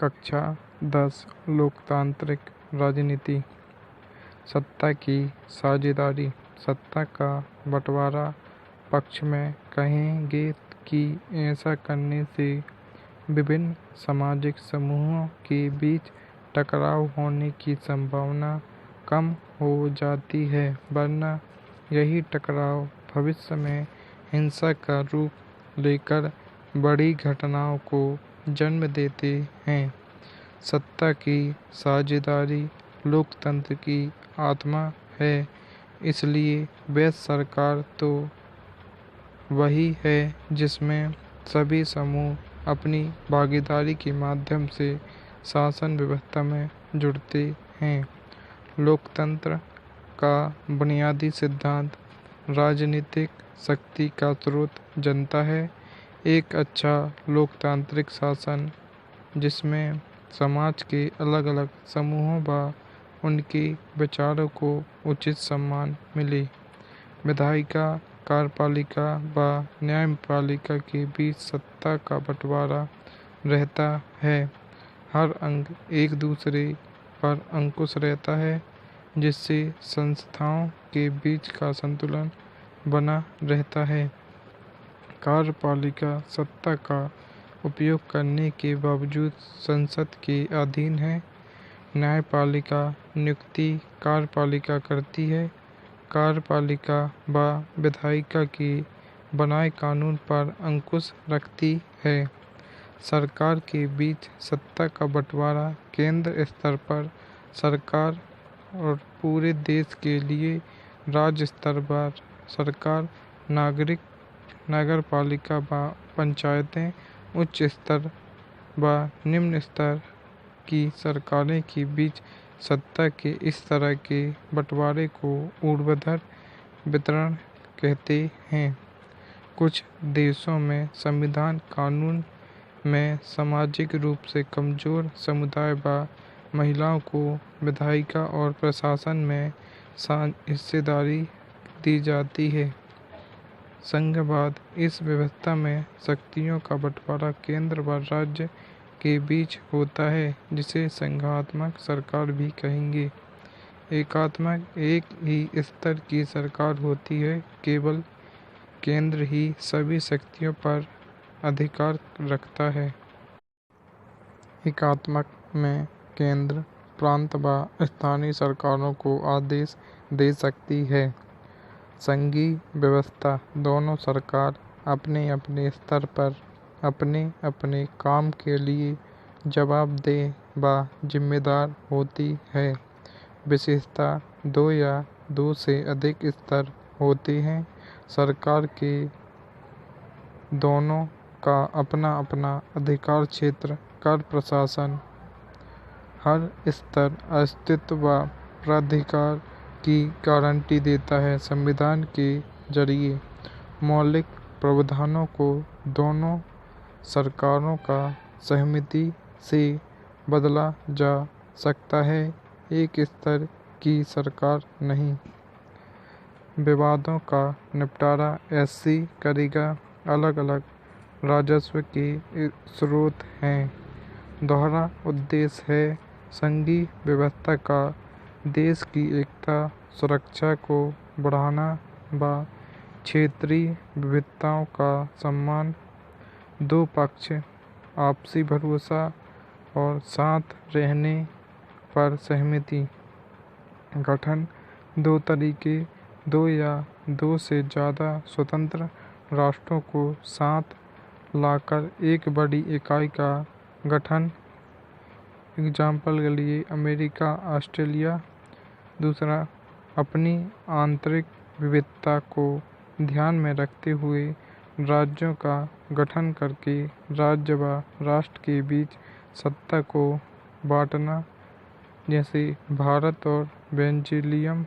कक्षा 10 लोकतांत्रिक राजनीति। सत्ता की साझेदारी। सत्ता का बंटवारा पक्ष में कहेंगे कि ऐसा करने से विभिन्न सामाजिक समूहों के बीच टकराव होने की संभावना कम हो जाती है, वरना यही टकराव भविष्य में हिंसा का रूप लेकर बड़ी घटनाओं को जन्म देते हैं। सत्ता की साझेदारी लोकतंत्र की आत्मा है, इसलिए वैध सरकार तो वही है जिसमें सभी समूह अपनी भागीदारी के माध्यम से शासन व्यवस्था में जुड़ते हैं। लोकतंत्र का बुनियादी सिद्धांत राजनीतिक शक्ति का स्रोत जनता है। एक अच्छा लोकतांत्रिक शासन जिसमें समाज के अलग अलग समूहों व उनके विचारों को उचित सम्मान मिले। विधायिका, कार्यपालिका व न्यायपालिका के बीच सत्ता का बंटवारा रहता है। हर अंग एक दूसरे पर अंकुश रहता है, जिससे संस्थाओं के बीच का संतुलन बना रहता है। कार्यपालिका सत्ता का उपयोग करने के बावजूद संसद के अधीन है। न्यायपालिका नियुक्ति कार्यपालिका करती है। कार्यपालिका व विधायिका के बनाए कानून पर अंकुश रखती है। सरकार के बीच सत्ता का बंटवारा केंद्र स्तर पर सरकार और पूरे देश के लिए राज्य स्तर पर सरकार, नगरपालिका व पंचायतें, उच्च स्तर व निम्न स्तर की सरकारें के बीच सत्ता के इस तरह के बंटवारे को ऊर्ध्वाधर वितरण कहते हैं। कुछ देशों में संविधान कानून में सामाजिक रूप से कमजोर समुदाय व महिलाओं को विधायिका और प्रशासन में हिस्सेदारी दी जाती है। संघवाद इस व्यवस्था में शक्तियों का बंटवारा केंद्र व राज्य के बीच होता है, जिसे संघात्मक सरकार भी कहेंगे। एकात्मक एक ही स्तर की सरकार होती है, केवल केंद्र ही सभी शक्तियों पर अधिकार रखता है। एकात्मक में केंद्र, प्रांत व स्थानीय सरकारों को आदेश दे सकती है। संघीय व्यवस्था दोनों सरकार अपने अपने स्तर पर अपने अपने काम के लिए जवाबदेह व जिम्मेदार होती है। विशेषता दो या दो से अधिक स्तर होते हैं। सरकार के दोनों का अपना अपना अधिकार क्षेत्र, कर प्रशासन, हर स्तर अस्तित्व व प्राधिकार की गारंटी देता है। संविधान के जरिए मौलिक प्रावधानों को दोनों सरकारों का सहमति से बदला जा सकता है, एक स्तर की सरकार नहीं। विवादों का निपटारा ऐसे करेगा। अलग अलग राजस्व के स्रोत हैं। दोहरा उद्देश्य है संघीय व्यवस्था का देश की एकता, सुरक्षा को बढ़ाना व क्षेत्रीय विविधताओं का सम्मान। दो पक्ष आपसी भरोसा और साथ रहने पर सहमति। गठन दो तरीके, दो या दो से ज़्यादा स्वतंत्र राष्ट्रों को साथ लाकर एक बड़ी इकाई का गठन। एग्जाम्पल के लिए अमेरिका, ऑस्ट्रेलिया। दूसरा, अपनी आंतरिक विविधता को ध्यान में रखते हुए राज्यों का गठन करके राज्य व राष्ट्र के बीच सत्ता को बांटना, जैसे भारत और बेल्जियम।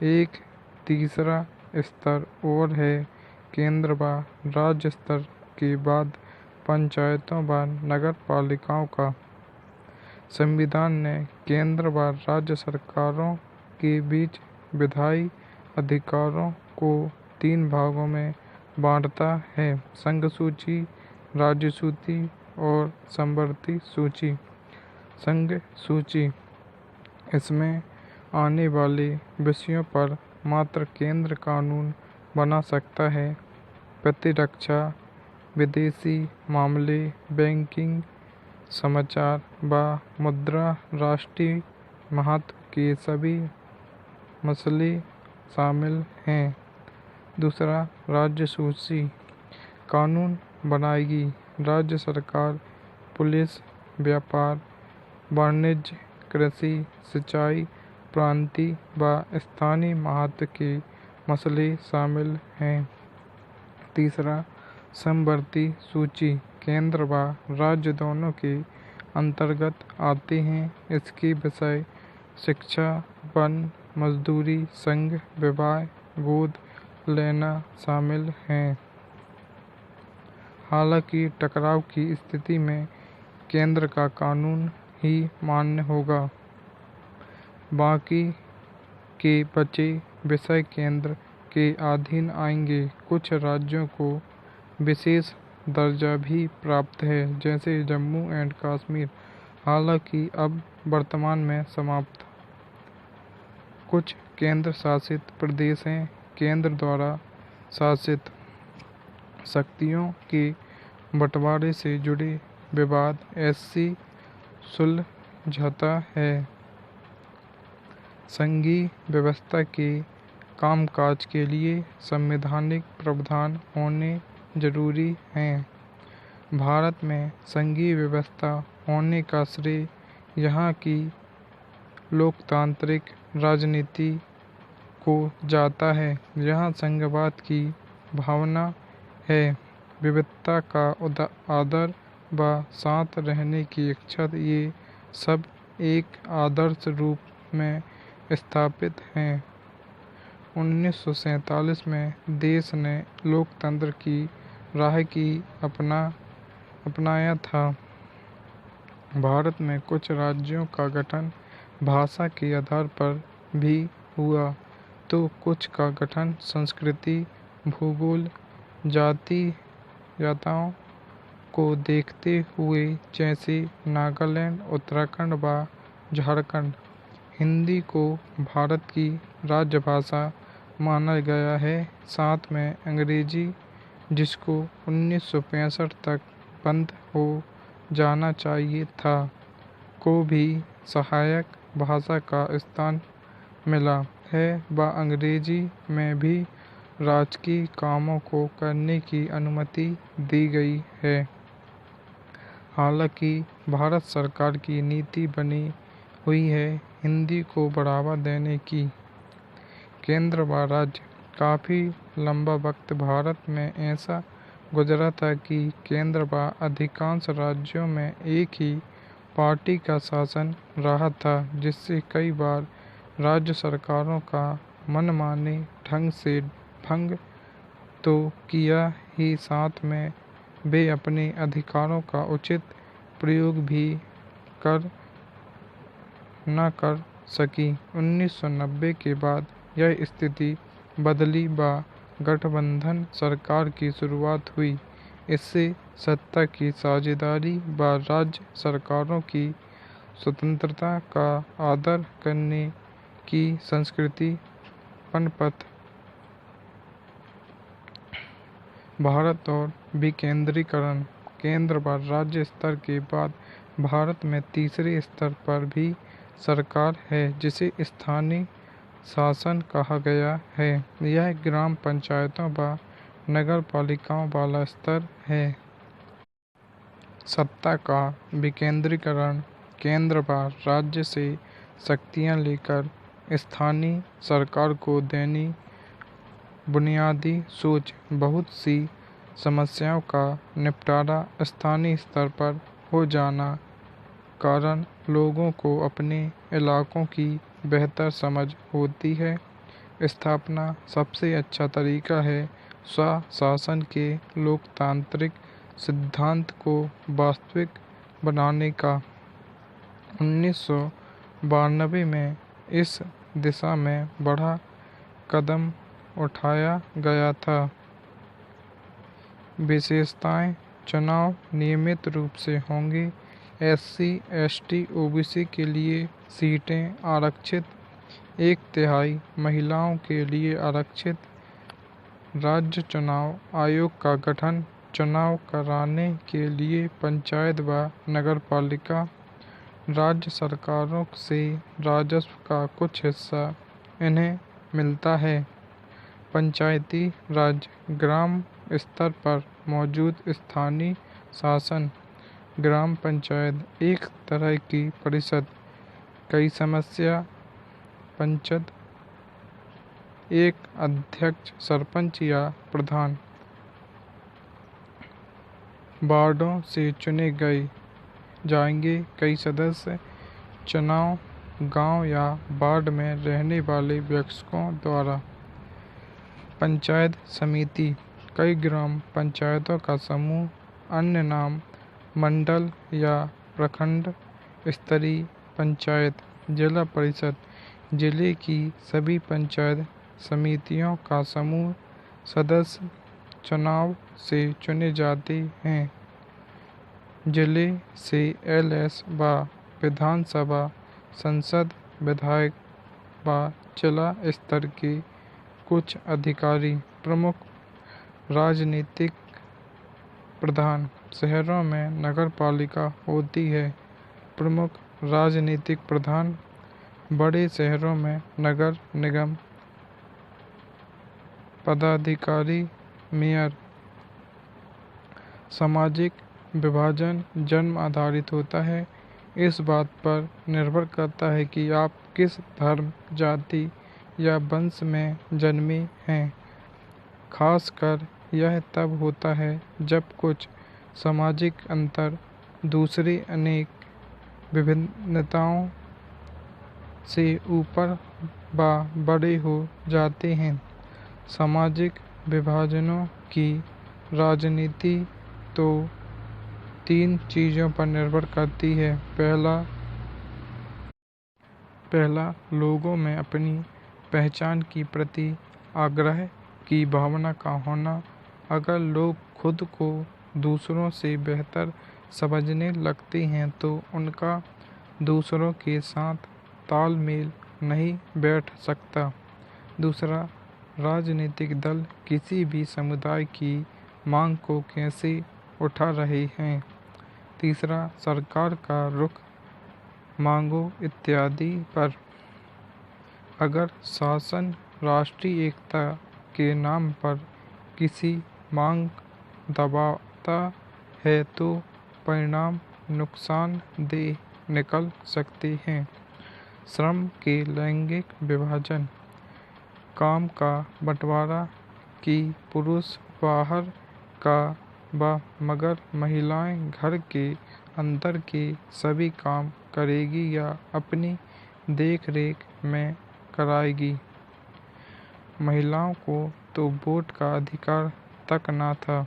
एक तीसरा स्तर और है केंद्र व राज्य स्तर के बाद पंचायतों व नगर पालिकाओं का। संविधान ने केंद्र व राज्य सरकारों के बीच विधायी अधिकारों को 3 भागों में बांटता है। संघ सूची राज्य सूची और समवर्ती सूची। संघ सूची, इसमें आने वाले विषयों पर मात्र केंद्र कानून बना सकता है। प्रतिरक्षा, विदेशी मामले, बैंकिंग, समाचार व मुद्रा, राष्ट्रीय महत्व के सभी मसले शामिल हैं। दूसरा, राज्य सूची कानून बनाएगी राज्य सरकार। पुलिस, व्यापार, वाणिज्य, कृषि, सिंचाई, प्रांतीय व स्थानीय महत्व के मसले शामिल हैं। तीसरा, समवर्ती सूची केंद्र व राज्य दोनों के अंतर्गत आते हैं। इसके विषय शिक्षा, वन, मजदूरी, संघ, विवाह, गोद लेना शामिल हैं। हालांकि टकराव की स्थिति में केंद्र का कानून ही मान्य होगा। बाकी के बचे विषय केंद्र के अधीन आएंगे। कुछ राज्यों को विशेष दर्जा भी प्राप्त है, जैसे जम्मू एंड कश्मीर, हालांकि अब वर्तमान में समाप्त। कुछ केंद्र शासित प्रदेश हैं। केंद्र द्वारा शासित शक्तियों के बंटवारे से जुड़े विवाद ऐसे सुलझता है। संघीय व्यवस्था के कामकाज के लिए संवैधानिक प्रावधान होने जरूरी हैं। भारत में संघीय व्यवस्था होने का श्रेय यहाँ की लोकतांत्रिक राजनीति को जाता है। यहाँ संघवाद की भावना है, विविधता का आदर व साथ रहने की इच्छा, ये सब एक आदर्श रूप में स्थापित हैं। 1947 में देश ने लोकतंत्र की राह की अपनाया था। भारत में कुछ राज्यों का गठन भाषा के आधार पर भी हुआ, तो कुछ का गठन संस्कृति, भूगोल, जातीयताओं को देखते हुए, जैसे नागालैंड, उत्तराखंड व झारखंड। हिंदी को भारत की राजभाषा माना गया है। साथ में अंग्रेजी, जिसको 1965 तक बंद हो जाना चाहिए था, को भी सहायक भाषा का स्थान मिला है व अंग्रेजी में भी राजकीय कामों को करने की अनुमति दी गई है। हालांकि भारत सरकार की नीति बनी हुई है हिंदी को बढ़ावा देने की। केंद्र व राज्य, काफ़ी लंबा वक्त भारत में ऐसा गुजरा था कि केंद्र व अधिकांश राज्यों में एक ही पार्टी का शासन रहा था, जिससे कई बार राज्य सरकारों का मनमाने ढंग से भंग तो किया ही, साथ में वे अपने अधिकारों का उचित प्रयोग भी न कर सकी। 1990 के बाद यह स्थिति बदली व गठबंधन सरकार की शुरुआत हुई। इससे सत्ता की साझेदारी व राज्य सरकारों की स्वतंत्रता का आदर करने की संस्कृति पनपत। भारत और विकेंद्रीकरण, केंद्र व राज्य स्तर के बाद भारत में तीसरे स्तर पर भी सरकार है, जिसे स्थानीय शासन कहा गया है। यह ग्राम पंचायतों व नगर पालिकाओं वाला स्तर है। सत्ता का विकेंद्रीकरण, केंद्र व राज्य से शक्तियां लेकर स्थानीय सरकार को देनी बुनियादी सोच। बहुत सी समस्याओं का निपटारा स्थानीय स्तर पर हो जाना कारण लोगों को अपने इलाकों की बेहतर समझ होती है। स्थापना सबसे अच्छा तरीका है स्वशासन के लोकतांत्रिक सिद्धांत को वास्तविक बनाने का। 1992 में इस दिशा में बड़ा कदम उठाया गया था। विशेषताएं चुनाव नियमित रूप से होंगे। SC, ST, OBC के लिए सीटें आरक्षित, 1/3 महिलाओं के लिए आरक्षित। राज्य चुनाव आयोग का गठन, चुनाव कराने के लिए पंचायत व नगरपालिका। राज्य सरकारों से राजस्व का कुछ हिस्सा इन्हें मिलता है। पंचायती राज, ग्राम स्तर पर मौजूद स्थानीय शासन। ग्राम पंचायत एक तरह की परिषद, कई समस्या पंचायत, एक अध्यक्ष, सरपंच या प्रधान। वार्डों से चुने गए जाएंगे कई सदस्य। चुनाव गांव या वार्ड में रहने वाले व्यक्तियों द्वारा। पंचायत समिति, कई ग्राम पंचायतों का समूह। अन्य नाम मंडल या प्रखंड स्तरीय पंचायत। जिला परिषद, जिले की सभी पंचायत समितियों का समूह। सदस्य चुनाव से चुने जाते हैं। जिले से LS व विधानसभा, संसद, विधायक व जिला स्तर के कुछ अधिकारी। प्रमुख राजनीतिक प्रधान, शहरों में नगरपालिका होती है। प्रमुख राजनीतिक प्रधान, बड़े शहरों में नगर निगम पदाधिकारी, मेयर। सामाजिक विभाजन जन्म आधारित होता है। इस बात पर निर्भर करता है कि आप किस धर्म, जाति या वंश में जन्मे हैं। खासकर यह तब होता है जब कुछ सामाजिक अंतर दूसरी अनेक विभिन्नताओं से ऊपर व बड़े हो जाते हैं। सामाजिक विभाजनों की राजनीति तो 3 चीज़ों पर निर्भर करती है। पहला, लोगों में अपनी पहचान के प्रति आग्रह की भावना का होना। अगर लोग खुद को दूसरों से बेहतर समझने लगते हैं तो उनका दूसरों के साथ तालमेल नहीं बैठ सकता। दूसरा, राजनीतिक दल किसी भी समुदाय की मांग को कैसे उठा रहे हैं। तीसरा, सरकार का रुख, मांगों इत्यादि पर। अगर शासन राष्ट्रीय एकता के नाम पर किसी मांग दबाता है तो परिणाम नुकसानदेह निकल सकते हैं। श्रम के लैंगिक विभाजन, काम का बंटवारा कि पुरुष बाहर का व मगर महिलाएं घर के अंदर के सभी काम करेगी या अपनी देख रेख में कराएगी। महिलाओं को तो वोट का अधिकार तक न था।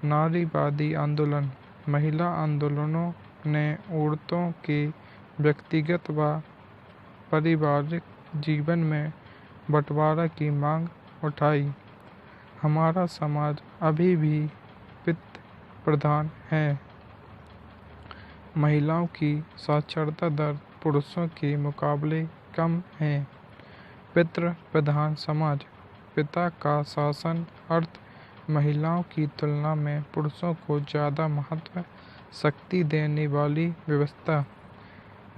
नारीवादी आंदोलन, महिला आंदोलनों ने औरतों के व्यक्तिगत व पारिवारिक जीवन में बंटवारा की मांग उठाई। हमारा समाज अभी भी पितृ प्रधान है। महिलाओं की साक्षरता दर पुरुषों के मुकाबले कम है। पितृ प्रधान समाज, पिता का शासन अर्थ महिलाओं की तुलना में पुरुषों को ज़्यादा महत्व, शक्ति देने वाली व्यवस्था।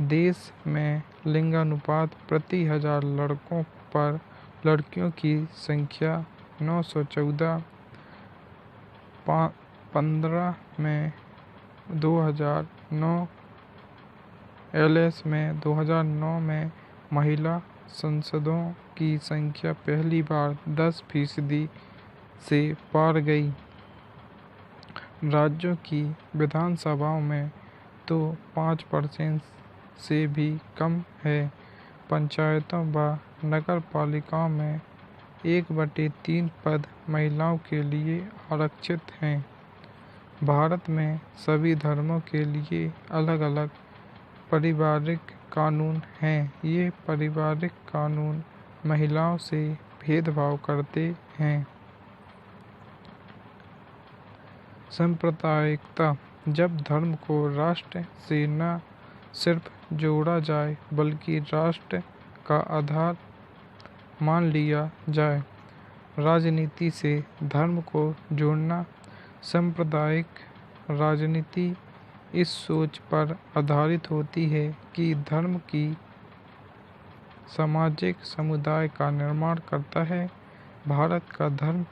देश में लिंगानुपात प्रति 1000 लड़कों पर लड़कियों की संख्या 914। 15 में 2009। LS में 2009 में महिला सांसदों की संख्या पहली बार 10% से पार गई। राज्यों की विधानसभाओं में तो 5% से भी कम है। पंचायतों व नगर पालिकाओं में 1/3 पद महिलाओं के लिए आरक्षित हैं। भारत में सभी धर्मों के लिए अलग अलग पारिवारिक कानून हैं। ये पारिवारिक कानून महिलाओं से भेदभाव करते हैं। सांप्रदायिकता, जब धर्म को राष्ट्र से न सिर्फ जोड़ा जाए बल्कि राष्ट्र का आधार मान लिया जाए। राजनीति से धर्म को जोड़ना। सांप्रदायिक राजनीति इस सोच पर आधारित होती है कि धर्म की सामाजिक समुदाय का निर्माण करता है। भारत का धर्म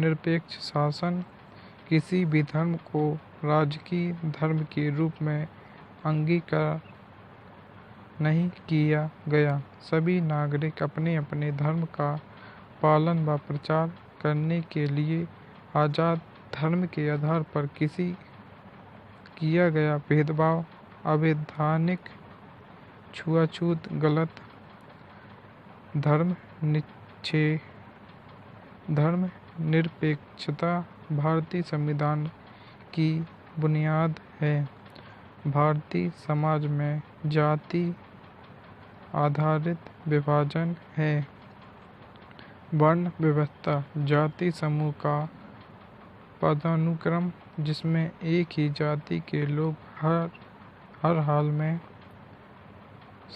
निरपेक्ष शासन, किसी भी धर्म को राजकीय धर्म के रूप में अंगीकार नहीं किया गया। सभी नागरिक अपने अपने धर्म का पालन व प्रचार करने के लिए आज़ाद। धर्म के आधार पर किसी किया गया भेदभाव अवैधानिक, छुआछूत, गलत। धर्म निरपेक्षता भारतीय संविधान की बुनियाद है। भारतीय समाज में जाति आधारित विभाजन है। वर्ण व्यवस्था, जाति समूह का पदानुक्रम जिसमें एक ही जाति के लोग हर हाल में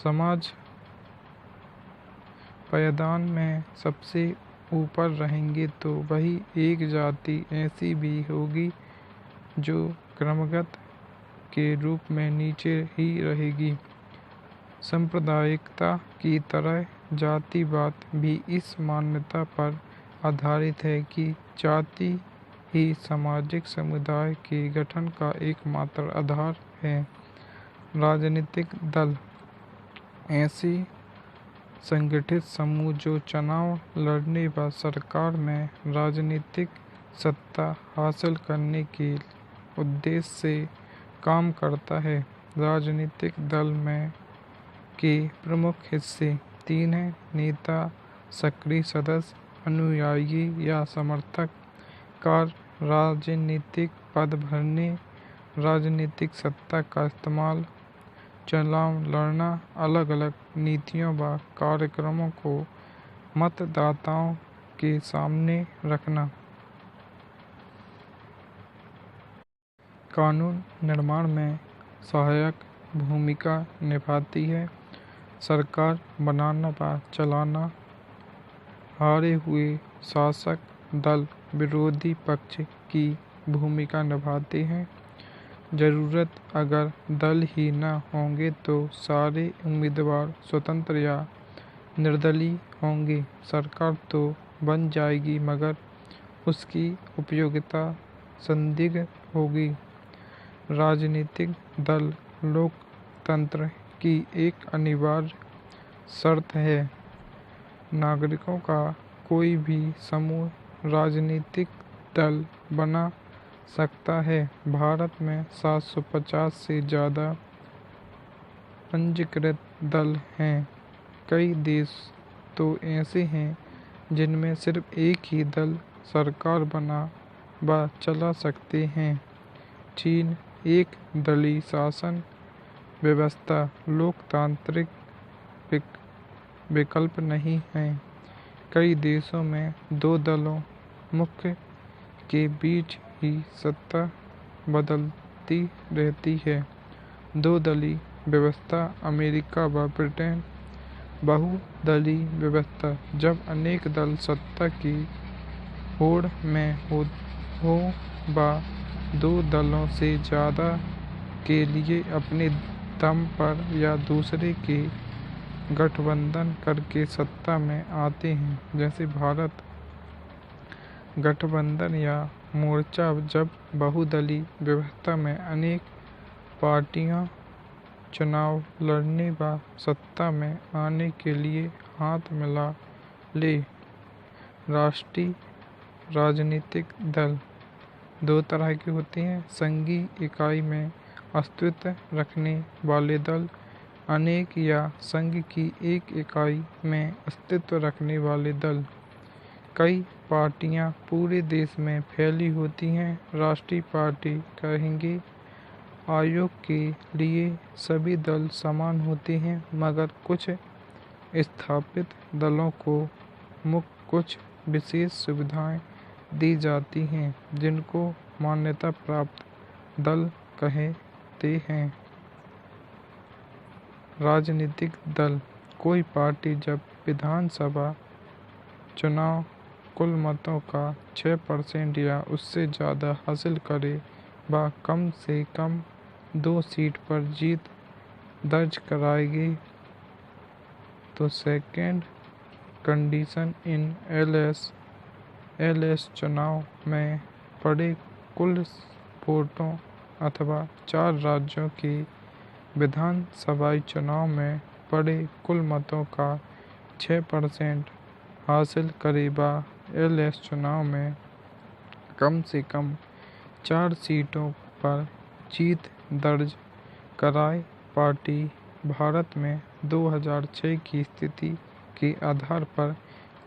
समाज पायदान में सबसे ऊपर रहेंगे, तो वही एक जाति ऐसी भी होगी जो क्रमगत के रूप में नीचे ही रहेगी। सांप्रदायिकता की तरह जातिवाद भी इस मान्यता पर आधारित है कि जाति ही सामाजिक समुदाय के गठन का एकमात्र आधार है। राजनीतिक दल, ऐसे संगठित समूह जो चुनाव लड़ने व सरकार में राजनीतिक सत्ता हासिल करने के उद्देश्य से काम करता है। राजनीतिक दल में के प्रमुख हिस्से 3 हैं: नेता, सक्रिय सदस्य, अनुयायी या समर्थक। कार्य: राजनीतिक पद भरने, राजनीतिक सत्ता का इस्तेमाल, चुनाव लड़ना, अलग अलग नीतियों व कार्यक्रमों को मतदाताओं के सामने रखना। कानून निर्माण में सहायक भूमिका निभाती है। सरकार बनाना व चलाना। हारे हुए शासक दल विरोधी पक्ष की भूमिका निभाते हैं। जरूरत अगर दल ही न होंगे तो सारे उम्मीदवार स्वतंत्र या निर्दलीय होंगे। सरकार तो बन जाएगी मगर उसकी उपयोगिता संदिग्ध होगी। राजनीतिक दल लोकतंत्र की एक अनिवार्य शर्त है। नागरिकों का कोई भी समूह राजनीतिक दल बना सकता है। भारत में 750 से ज़्यादा पंजीकृत दल हैं। कई देश तो ऐसे हैं जिनमें सिर्फ एक ही दल सरकार बना व चला सकते हैं। चीन एक दलीय शासन व्यवस्था लोकतांत्रिक विकल्प नहीं है। कई देशों में 2 दलों मुख्य के बीच ही सत्ता बदलती रहती है। 2 दलीय व्यवस्था अमेरिका व ब्रिटेन। बहुदलीय व्यवस्था, जब अनेक दल सत्ता की होड़ में हो व 2 दलों से ज़्यादा के लिए अपने दम पर या दूसरे के गठबंधन करके सत्ता में आते हैं, जैसे भारत गठबंधन या मोर्चा। जब बहुदलीय व्यवस्था में अनेक पार्टियां चुनाव लड़ने व सत्ता में आने के लिए हाथ मिला ले। राष्ट्रीय राजनीतिक दल 2 तरह के होते हैं: संघीय इकाई में अस्तित्व रखने वाले दल, अनेक या संघ की एक इकाई में अस्तित्व रखने वाले दल। कई पार्टियां पूरे देश में फैली होती हैं। राष्ट्रीय पार्टी कहेंगे। आयोग के लिए सभी दल समान होते हैं मगर कुछ स्थापित दलों को कुछ विशेष सुविधाएं दी जाती हैं, जिनको मान्यता प्राप्त दल कहते हैं। राजनीतिक दल: कोई पार्टी जब विधानसभा चुनाव कुल मतों का 6% या उससे ज़्यादा हासिल करे व कम से कम 2 सीट पर जीत दर्ज कराएगी तो सेकेंड कंडीशन इन एलएस चुनाव में पड़े कुल वोटों अथवा 4 राज्यों के विधानसभाई चुनाव में पड़े कुल मतों का 6% हासिल करे व एलएस चुनाव में कम से कम 4 सीटों पर जीत दर्ज कराए। पार्टी भारत में 2006 की स्थिति के आधार पर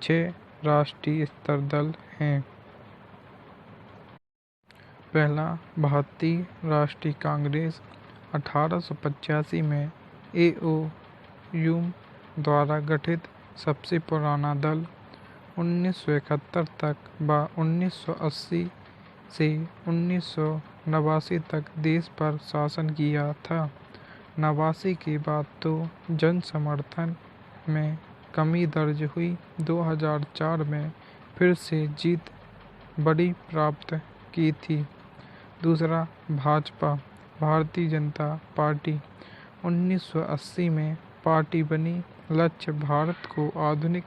6 राष्ट्रीय स्तर दल हैं। पहला, भारतीय राष्ट्रीय कांग्रेस 1885 में एओयूम द्वारा गठित सबसे पुराना दल। 1971 तक व 1980 से 1989 तक देश पर शासन किया था। 89 के बाद तो जन समर्थन में कमी दर्ज हुई। 2004 में फिर से जीत बड़ी प्राप्त की थी। दूसरा, भाजपा भारतीय जनता पार्टी 1980 में पार्टी बनी। लक्ष्य भारत को आधुनिक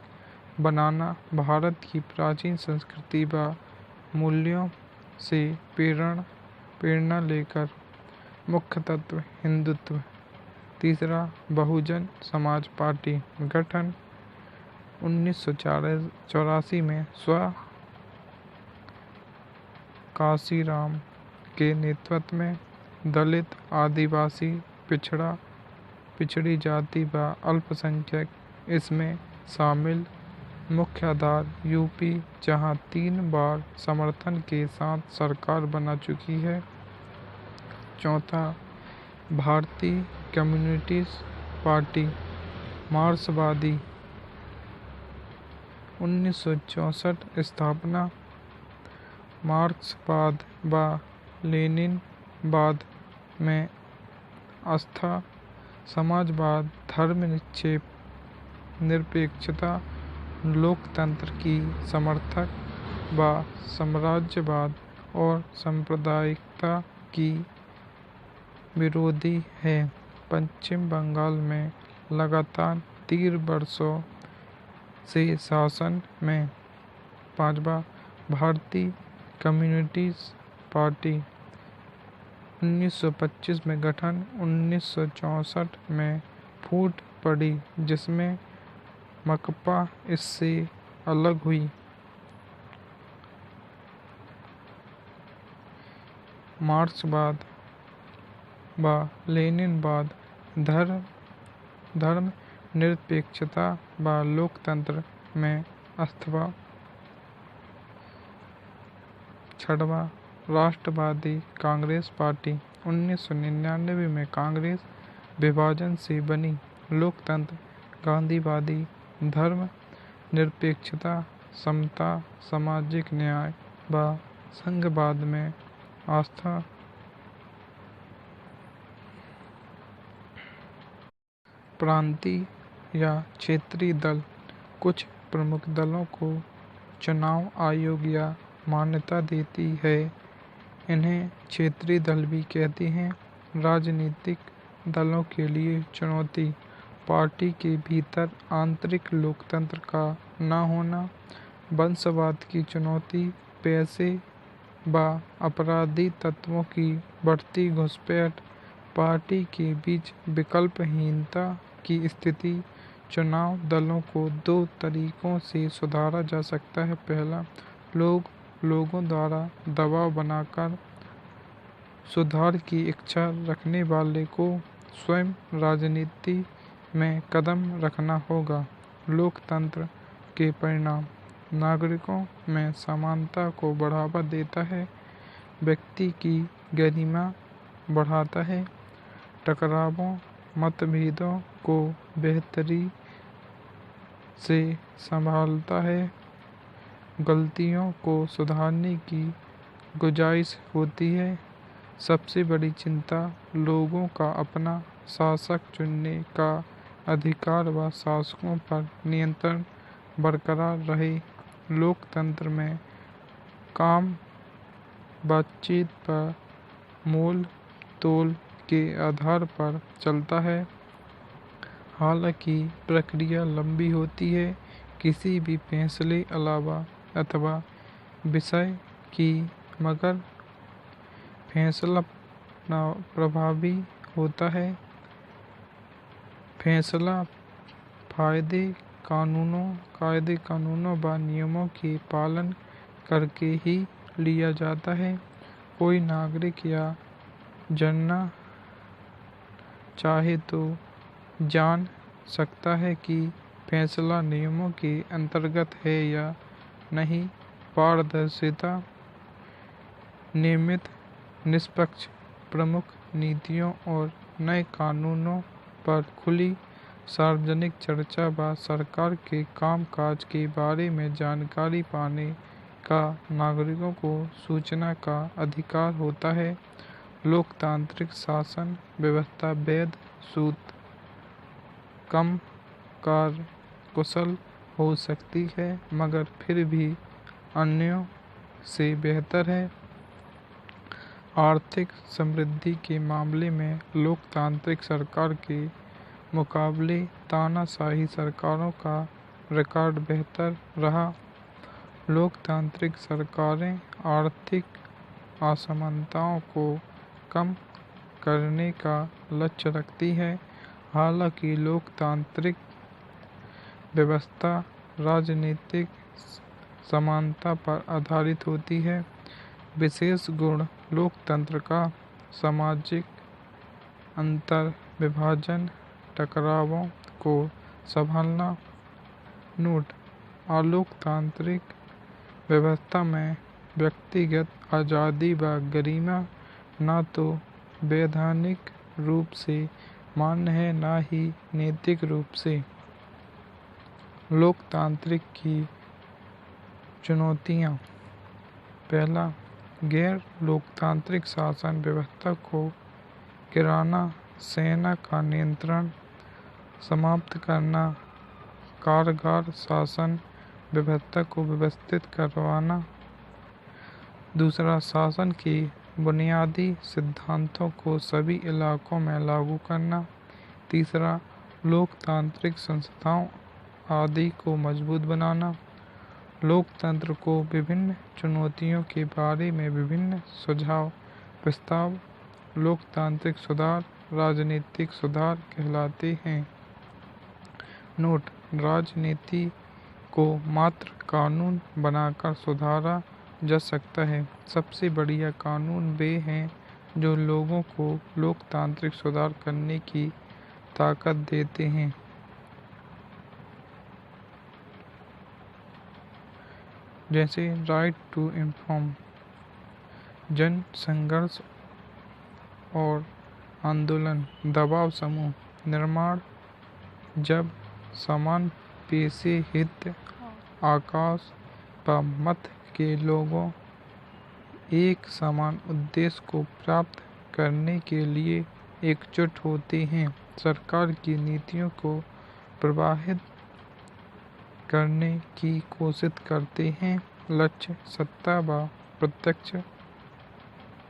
बनाना, भारत की प्राचीन संस्कृति व मूल्यों से प्रेरणा लेकर, मुख्य तत्व हिंदुत्व। तीसरा, बहुजन समाज पार्टी गठन 1984 में स्व काशीराम के नेतृत्व में दलित, आदिवासी, पिछड़ी जाति व अल्पसंख्यक इसमें शामिल। मुख्य आधार यूपी, जहां 3 बार समर्थन के साथ सरकार बना चुकी है। चौथा, भारतीय कम्युनिस्ट पार्टी मार्क्सवादी 1964 स्थापना। मार्क्सवाद व लेनिनवाद में आस्था, समाजवाद, धर्मनिरपेक्षता, लोकतंत्र की समर्थक व साम्राज्यवाद और सांप्रदायिकता की विरोधी है। पश्चिम बंगाल में लगातार 3 वर्षों से शासन में। पांचवा, भारतीय कम्युनिस्ट पार्टी 1925 में गठन। 1964 में फूट पड़ी, जिसमें माकपा इससे अलग हुई। मार्क्सवाद व लेनिनवाद, धर्मनिरपेक्षता व लोकतंत्र में आस्था। छठवां, राष्ट्रवादी कांग्रेस पार्टी 1999 में कांग्रेस विभाजन से बनी। लोकतंत्र, गांधीवादी, धर्म निरपेक्षता, समता, सामाजिक न्याय व संघवाद में आस्था। प्रांतीय या क्षेत्रीय दल: कुछ प्रमुख दलों को चुनाव आयोग या मान्यता देती है। इन्हें क्षेत्रीय दल भी कहते हैं। राजनीतिक दलों के लिए चुनौती: पार्टी के भीतर आंतरिक लोकतंत्र का न होना, वंशवाद की चुनौती, पैसे व अपराधी तत्वों की बढ़ती घुसपैठ, पार्टी के बीच विकल्पहीनता की स्थिति। चुनाव दलों को 2 तरीकों से सुधारा जा सकता है। पहला, लोगों द्वारा दबाव बनाकर सुधार की इच्छा रखने वाले को स्वयं राजनीति में कदम रखना होगा। लोकतंत्र के परिणाम: नागरिकों में समानता को बढ़ावा देता है, व्यक्ति की गरिमा बढ़ाता है, टकरावों, मतभेदों को बेहतरी से संभालता है, गलतियों को सुधारने की गुंजाइश होती है। सबसे बड़ी चिंता लोगों का अपना शासक चुनने का अधिकार व शासकों पर नियंत्रण बरकरार रहे। लोकतंत्र में काम बातचीत पर मोल तोल के आधार पर चलता है। हालांकि प्रक्रिया लंबी होती है। किसी भी फैसले अलावा अथवा विषय की मगर फैसला प्रभावी होता है। फैसला कायदे कानूनों व नियमों के पालन करके ही लिया जाता है। कोई नागरिक या जानना चाहे तो जान सकता है कि फैसला नियमों के अंतर्गत है या नहीं। पारदर्शिता, नियमित, निष्पक्ष, प्रमुख नीतियों और नए कानूनों पर खुली सार्वजनिक चर्चा व सरकार के कामकाज के बारे में जानकारी पाने का नागरिकों को सूचना का अधिकार होता है। लोकतांत्रिक शासन व्यवस्था वैध, शुद्ध, कम कार्यकुशल हो सकती है, मगर फिर भी अन्यों से बेहतर है। आर्थिक समृद्धि के मामले में लोकतांत्रिक सरकार के मुकाबले तानाशाही सरकारों का रिकॉर्ड बेहतर रहा। लोकतांत्रिक सरकारें आर्थिक असमानताओं को कम करने का लक्ष्य रखती है। हालांकि लोकतांत्रिक व्यवस्था राजनीतिक समानता पर आधारित होती है। विशेष गुण लोकतंत्र का सामाजिक अंतर विभाजन, टकरावों को संभालना। नोट: अलोकतांत्रिक व्यवस्था में व्यक्तिगत आज़ादी व गरिमा न तो वैधानिक रूप से मान्य है, न ही नैतिक रूप से। लोकतांत्रिक की चुनौतियाँ: पहला, गैर लोकतांत्रिक शासन व्यवस्था को गिराना, सेना का नियंत्रण समाप्त करना, कारगर शासन व्यवस्था को व्यवस्थित करवाना। दूसरा, शासन के बुनियादी सिद्धांतों को सभी इलाकों में लागू करना। तीसरा, लोकतांत्रिक संस्थाओं आदि को मजबूत बनाना। लोकतंत्र को विभिन्न चुनौतियों के बारे में विभिन्न सुझाव प्रस्ताव लोकतांत्रिक सुधार, राजनीतिक सुधार कहलाते हैं। नोट: राजनीति को मात्र कानून बनाकर सुधारा जा सकता है। सबसे बढ़िया कानून वे हैं जो लोगों को लोकतांत्रिक सुधार करने की ताकत देते हैं। जैसे राइट टू इन्फॉर्म, जन संघर्ष और आंदोलन, दबाव समूह निर्माण। जब समान पेशे, हित, आकाश व मत के लोगों एक समान उद्देश्य को प्राप्त करने के लिए एकजुट होते हैं, सरकार की नीतियों को प्रभावित करने की कोशिश करते हैं। लक्ष्य सत्ता व प्रत्यक्ष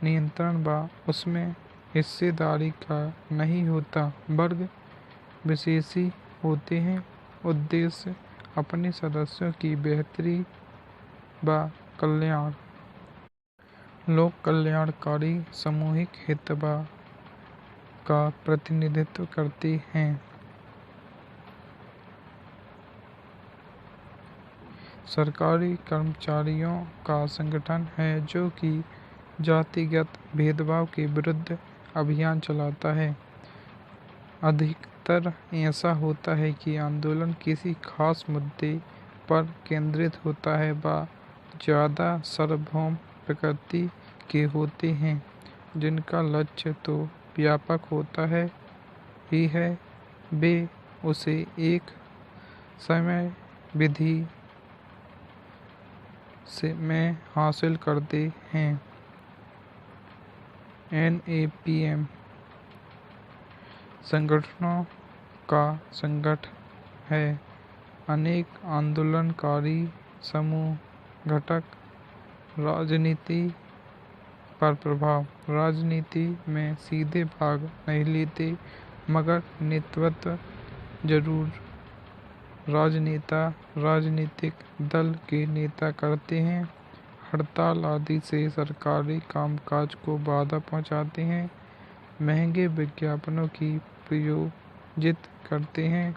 नियंत्रण व उसमें हिस्सेदारी का नहीं होता, वर्ग विशेषी होते हैं। उद्देश्य अपने सदस्यों की बेहतरी व कल्याण। लोक कल्याणकारी सामूहिक हित का प्रतिनिधित्व करते हैं। सरकारी कर्मचारियों का संगठन है जो कि जातिगत भेदभाव के विरुद्ध अभियान चलाता है। अधिकतर ऐसा होता है कि आंदोलन किसी खास मुद्दे पर केंद्रित होता है व ज़्यादा सार्वभौम प्रकृति के होते हैं, जिनका लक्ष्य तो व्यापक होता है ही है। वे उसे एक समय विधि से में हासिल करते हैं। NAPM संगठनों का संगठन है। अनेक आंदोलनकारी समूह घटक। राजनीति पर प्रभाव। राजनीति में सीधे भाग नहीं लेते मगर नेतृत्व जरूर। राजनेता राजनीतिक दल के नेता करते हैं। हड़ताल आदि से सरकारी कामकाज को बाधा पहुंचाते हैं। महंगे विज्ञापनों की प्रायोजित करते हैं।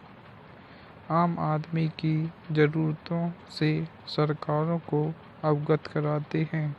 आम आदमी की ज़रूरतों से सरकारों को अवगत कराते हैं।